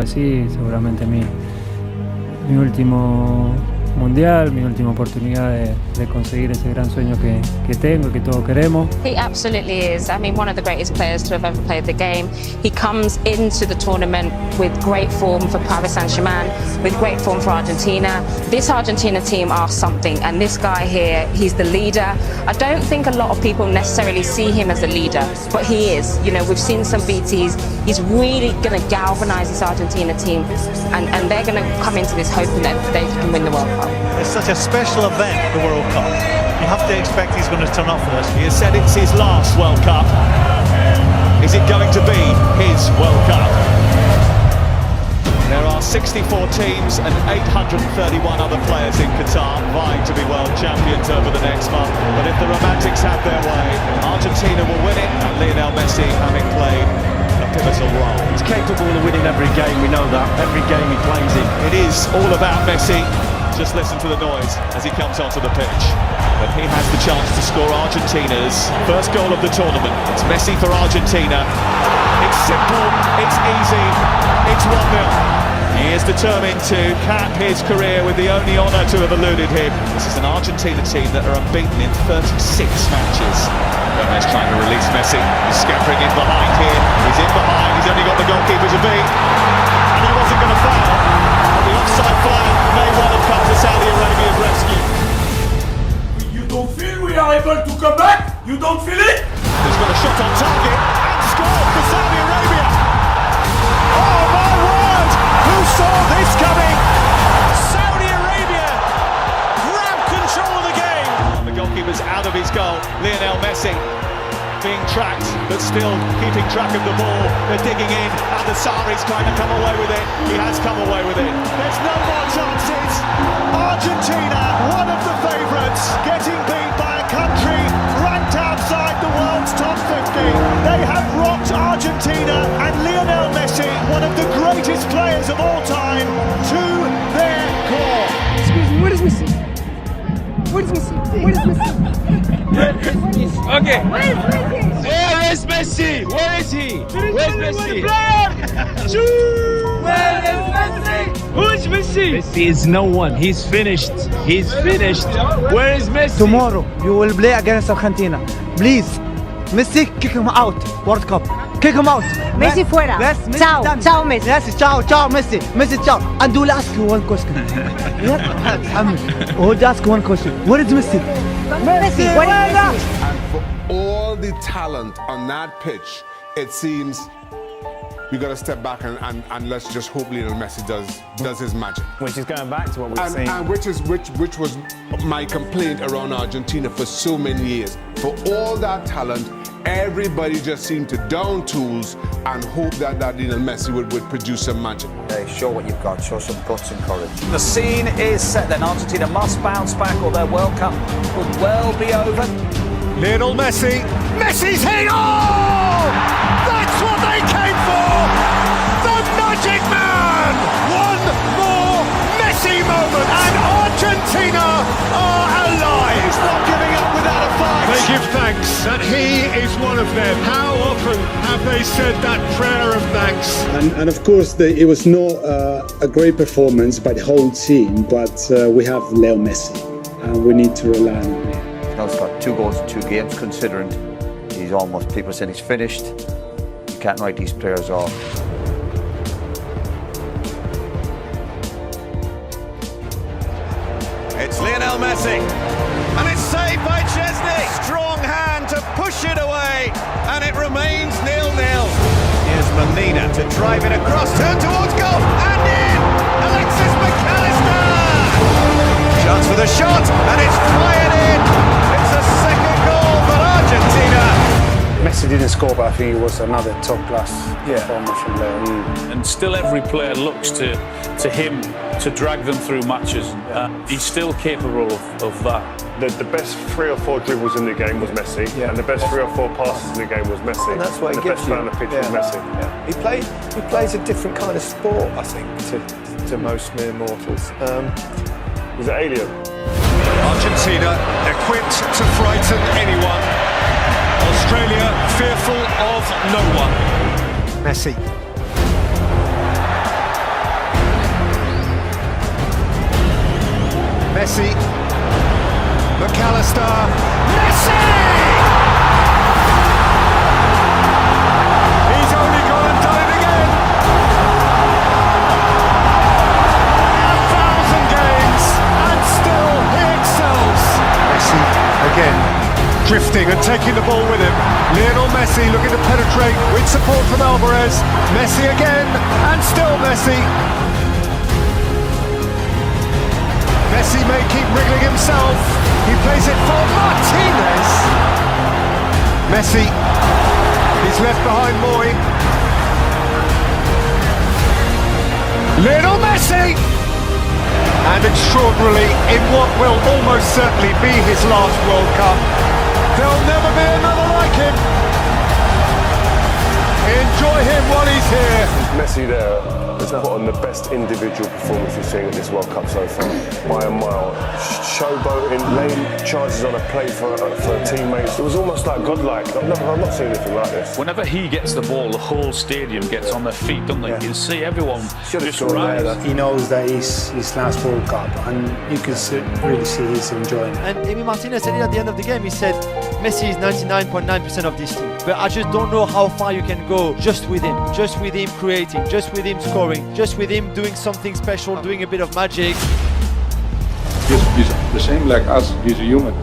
decís, seguramente mi último mundial, mi última oportunidad de conseguir ese gran sueño que tengo y que todos queremos. He absolutely is. I mean, one of the greatest players to have ever played the game. He comes into the tournament with great form for Paris Saint-Germain, with great form for Argentina. This Argentina team are something, and this guy here, he's the leader. I don't think a lot of people necessarily see him as a leader, but he is. You know, we've seen some BTs. He's really going to galvanise this Argentina team, and they're going to come into this hoping that they can win the World Cup. It's such a special event, the World Cup. You have to expect he's going to turn up for this. He has said it's his last World Cup. Is it going to be his World Cup? There are 64 teams and 831 other players in Qatar vying to be world champions over the next month. But if the Romantics have their way, Argentina will win it, and Lionel Messi, having played a pivotal role. He's capable of winning every game, we know that. Every game he plays in. It is all about Messi. Just listen to the noise as he comes onto the pitch. But he has the chance to score Argentina's first goal of the tournament. It's Messi for Argentina. It's simple, it's easy, it's 1-0. He is determined to cap his career with the only honour to have eluded him. This is an Argentina team that are unbeaten in 36 matches. Gomez trying to release Messi. He's scampering in behind here. He's in behind. He's only got the goalkeeper to beat. And he wasn't going to foul. But the offside flag may well have come to Saudi Arabia's rescue. You don't feel we are able to come back? You don't feel it? He's got a shot on target and scored for Saudi Arabia. Oh my word! Who saw this coming? Saudi Arabia grab control of the game. And the goalkeeper's out of his goal. Lionel Messi being tracked, but still keeping track of the ball. They're digging in, and the Sari's trying to come away with it. He has come away with it. There's no more chances. Argentina, one of the favourites, getting beat by a country ranked outside the world's top 50. They have rocked Argentina and Lionel Messi, one of the greatest players of all time, to their core. Excuse me, where is Messi? Where is Messi? Where is Messi? Okay. Where is Messi? Where is Messi? Where is he? Where's Messi? Where is Messi? Who's Messi? Messi is no one. He's finished. He's finished. Where is Messi? Tomorrow you will play against Argentina. Please, Messi, kick him out. World Cup. Kick him out. Messi fuera. Yes, Messi Ciao, done. ciao Messi. Yes, ciao, ciao Messi. Messi, ciao. And we'll ask you one question. We'll ask one question. Where is Messi? Messi, where is Messi? And for all the talent on that pitch, it seems we got to step back and let's just hope Lionel Messi does his magic. Which is going back to what we've seen. And which was my complaint around Argentina for so many years. For all that talent, everybody just seemed to down tools and hope that Lionel Messi would produce some magic. Okay, show what you've got, show some guts and courage. The scene is set then. Argentina must bounce back or their World Cup could well be over. Lionel Messi. Messi's hit! Oh! That's what they came for! The Magic Man! One more Messi moment! And Argentina are alive! He's not giving up without a fight! They give thanks that he is one of them. How often have they said that prayer of thanks? And of course, it was not a great performance by the whole team, but we have Leo Messi, and we need to rely on him. He's got 2 goals in 2 games, considering he's almost, people saying he's finished. You can't write these players off. It's Lionel Messi, and it's saved by Chesney. Strong hand to push it away, and it remains 0-0. Here's Molina to drive it across, turn towards goal, and in! Alexis McAllister! Chance for the shot, and it's fired in! It's a second goal for Argentina! Messi didn't score, but I think it was another top-class performance from there. And still every player looks to him to drag them through matches. He's still capable of that. The best 3 or 4 dribbles in the game was Messi, and the best 3 or 4 passes in the game was Messi. And that's what the he gives best you. player on the pitch was Messi. Yeah. He plays a different kind of sport, I think, to most mere mortals. He's an alien. Argentina equipped to frighten anyone. Australia fearful of no one. Messi. monster, Messi! He's only gone and done it again. 1,000 games and still he excels. Messi again, drifting and taking the ball with him. Lionel Messi looking to penetrate with support from Alvarez. Messi again and still Messi. Messi may keep wriggling himself. He plays it for Martinez. Messi, he's left behind Moy. Lionel Messi! And extraordinarily, in what will almost certainly be his last World Cup, there'll never be another like him. Enjoy him while he's here. Messi there has put on the best individual performance we've seen at this World Cup so far, by a mile. Showboating, laying chances on a plate for teammates. It was almost like godlike. I've not seen anything like this. Whenever he gets the ball, the whole stadium gets on their feet, don't they? You can see everyone just rise. He knows that it's his last World Cup, and you can really see he's enjoying it. And Emi Martinez said it at the end of the game. He said, Messi is 99.9% of this team. But I just don't know how far you can go just with him creating, just with him scoring, just with him doing something special, doing a bit of magic. He's the same like us, he's a human.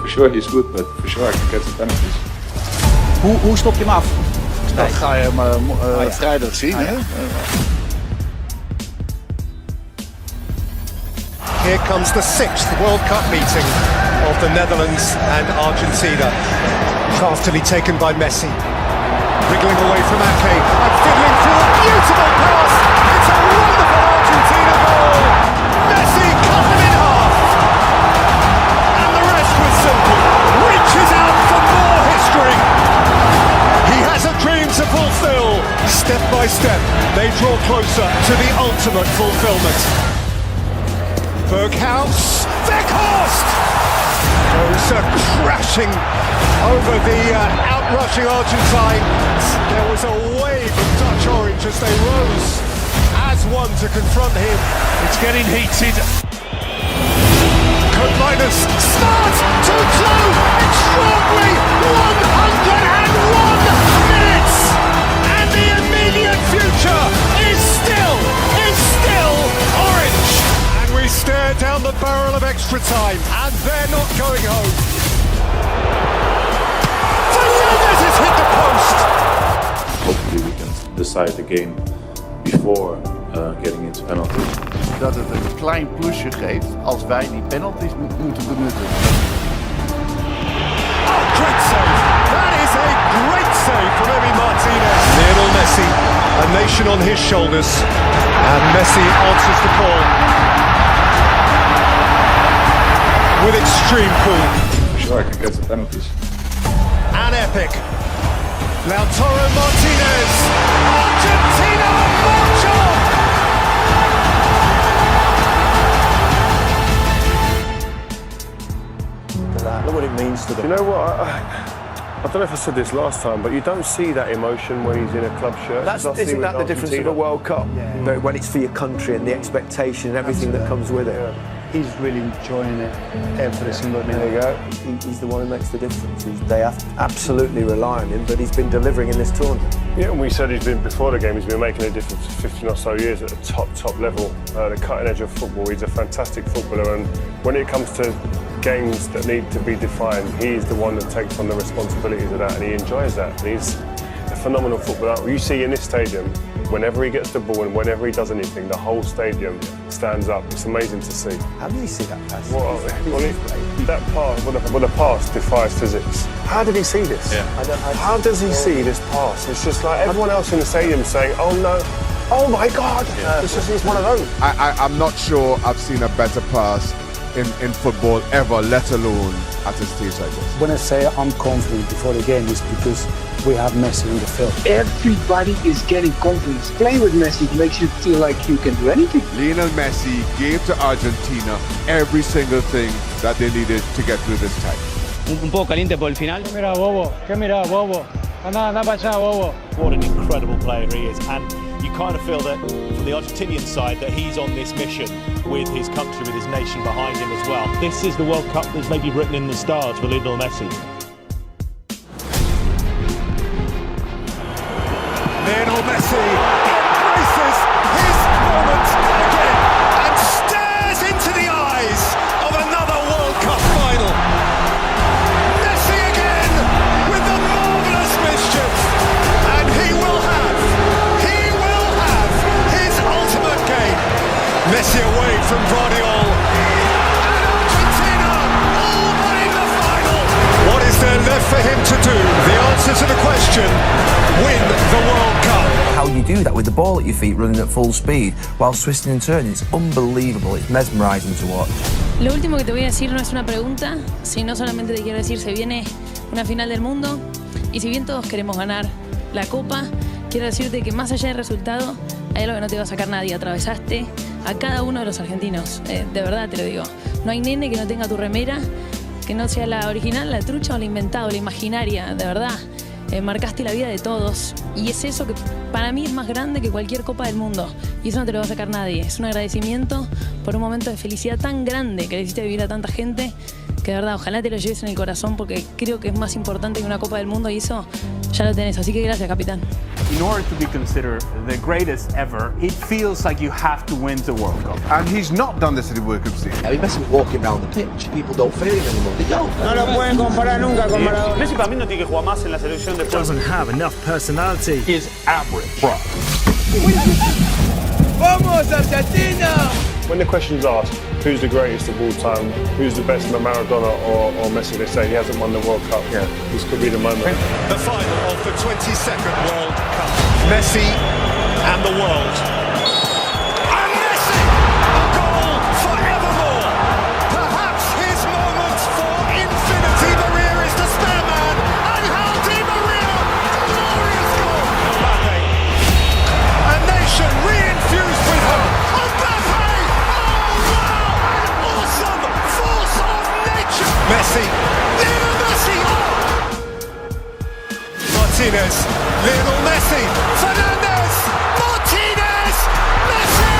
For sure he's good, but for sure I can get the penalties. Hoe stop je hem af? Dat ga je hem vrijdag zien, hè? Here comes the 6th World Cup meeting of the Netherlands and Argentina. Craftily taken by Messi. Wriggling away from Ake and fiddling through a beautiful pass. It's a wonderful Argentina goal. Messi cut them in half. And the rest was simple. Reaches out for more history. He has a dream to fulfill. Step by step, they draw closer to the ultimate fulfillment. Berghaus, Weghorst goes crashing over the outrushing Argentines. There was a wave of Dutch orange as they rose as one to confront him. It's getting heated. Code minus start 2-2. Extraordinary 101 minutes, and the immediate future is still orange. We stare down the barrel of extra time, and they're not going home. Fernandez has hit the post! Hopefully we can decide the game before getting into penalties. Dat het een klein plusje geeft als wij die penalties moeten benutten. Oh, great save! That is a great save from Emi Martinez. Lionel Messi, a nation on his shoulders, and Messi answers the call with extreme cool. Sure, I can get the penalties. An epic. Lautaro Martinez. Argentina march on! Look what it means to them. You know what? I don't know if I said this last time, but you don't see that emotion when he's in a club shirt. Isn't that the difference of a World Cup? Yeah. But when it's for your country and the expectation and everything that comes with it. Yeah. He's really enjoying it every single minute. There you go. He's the one who makes the difference. They have absolutely rely on him, but he's been delivering in this tournament. Yeah, and we said he's been, before the game, he's been making a difference for 15 or so years at the top level, the cutting edge of football. He's a fantastic footballer, and when it comes to games that need to be defined, he's the one that takes on the responsibilities of that, and he enjoys that. And he's a phenomenal footballer. You see in this stadium, whenever he gets the ball and whenever he does anything, the whole stadium stands up. It's amazing to see. How did he see that pass? The pass defies physics. How did he see this? Yeah. How does he see this pass? It's just like everyone else in the stadium saying, "Oh no, oh my God!" Yeah. It's one of those. I'm not sure I've seen a better pass in football ever, let alone at a stage like this. When I say I'm confident before the game, it's because we have Messi in the field. Everybody is getting confidence. Playing with Messi makes you feel like you can do anything. Lionel Messi gave to Argentina every single thing that they needed to get through this time. Un poco caliente por el final. ¿Qué mira, bobo? ¿Qué mira, bobo? Anda para allá, bobo. What an incredible player he is, and you kind of feel that from the Argentinian side that he's on this mission with his country, with his nation behind him as well. This is the World Cup that's maybe written in the stars for Lionel Messi. Lionel Messi embraces his moment again and stares into the eyes of another World Cup final. Messi again with the marvellous mischief, and he will have his ultimate game. Messi away from Guardiola, and Argentina all but in the final. What is there left for him to do? The answer to the question: win the World Cup. How you do that with the ball at your feet running at full speed whilst twisting and turning, it's unbelievable, it's mesmerising to watch. Lo último que te voy a decir no es una pregunta, sino solamente te quiero decir, se viene una final del mundo y si bien todos queremos ganar la Copa, quiero decirte que más allá del resultado hay algo que no te va a sacar nadie. Atravesaste a cada uno de los argentinos, de verdad te lo digo. No hay nene que no tenga tu remera, que no sea la original, la trucha o la inventada o la imaginaria, de verdad. Marcaste la vida de todos y es eso que para mí es más grande que cualquier Copa del Mundo y eso no te lo va a sacar nadie. Es un agradecimiento por un momento de felicidad tan grande que le hiciste vivir a tanta gente que de verdad ojalá te lo lleves en el corazón porque creo que es más importante que una Copa del Mundo y eso ya lo tenés, así que gracias, capitán. In order to be considered the greatest ever, it feels like you have to win the World Cup. And he's not done this at the World Cup season. I mean, Messi walking around the pitch, people don't feel him anymore, they don't. No lo pueden comparar nunca con Maradona. Messi para mí no tiene que jugar más en la selección de Doesn't have enough personality. Is average. Bro. ¡Vamos, Argentina! When the question's asked, who's the greatest of all time, who's the best, Maradona or Messi, they say he hasn't won the World Cup. Yeah, this could be the moment. The final of the 22nd World Cup. Messi and the world. And Messi, a goal forevermore. Perhaps his moment for infinity. Maria is the spare man. And Di Maria, glorious goal. Mbappe. A nation re-infused with hope. Messi, Lionel Messi, Martinez, Lionel Messi, Fernandez, Martinez, Messi!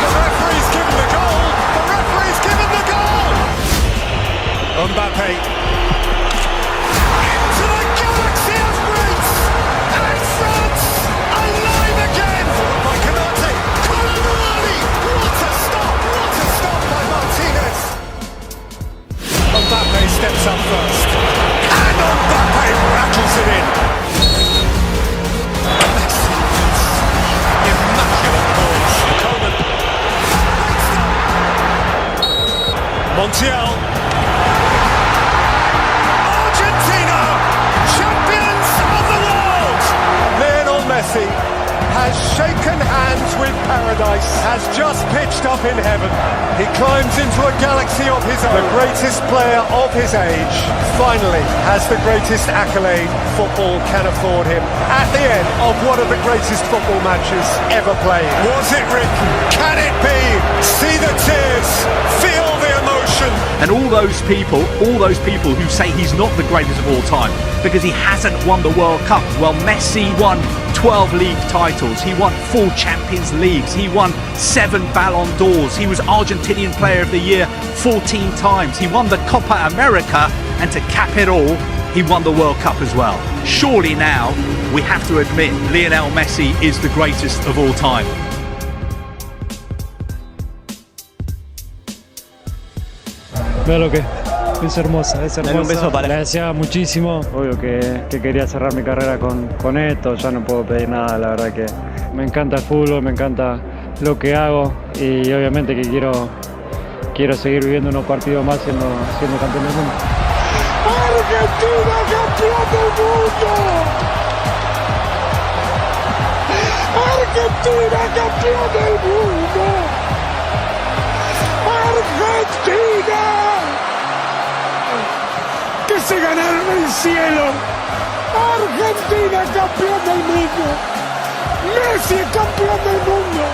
The referee's given the goal, the referee's given the goal! Mbappe, into the galaxy of greats, and France, alive again! By Canate, Colomani, what a stop by Martinez! Mbappe steps up first, and Mbappe rattles it in. Immaculate balls. Coleman. Montiel. Argentina, champions of the world. Lionel Messi has shaken hands with paradise, has just pitched up in heaven. He climbs into a galaxy of his own. The greatest player of his age finally has the greatest accolade football can afford him at the end of one of the greatest football matches ever played. Was it written? Can it be? See the tears, feel the emotion. And all those people who say he's not the greatest of all time because he hasn't won the World Cup. Well, Messi won 12 league titles, he won 4 Champions Leagues, he won 7 Ballon d'Ors, he was Argentinian Player of the Year 14 times, he won the Copa America, and to cap it all, he won the World Cup as well. Surely now, we have to admit, Lionel Messi is the greatest of all time. Claro que es hermosa, es hermosa. Dale un beso para... Le deseaba muchísimo, obvio que quería cerrar mi carrera con esto, ya no puedo pedir nada, la verdad que me encanta el fútbol, me encanta lo que hago y obviamente que quiero seguir viviendo unos partidos más siendo campeón del mundo. ¡Argentina, campeón del mundo! ¡Argentina, campeón del mundo! ¡Argentina! ¡Que se ganaron el cielo! ¡Argentina, campeón del mundo! ¡Messi, campeón del mundo!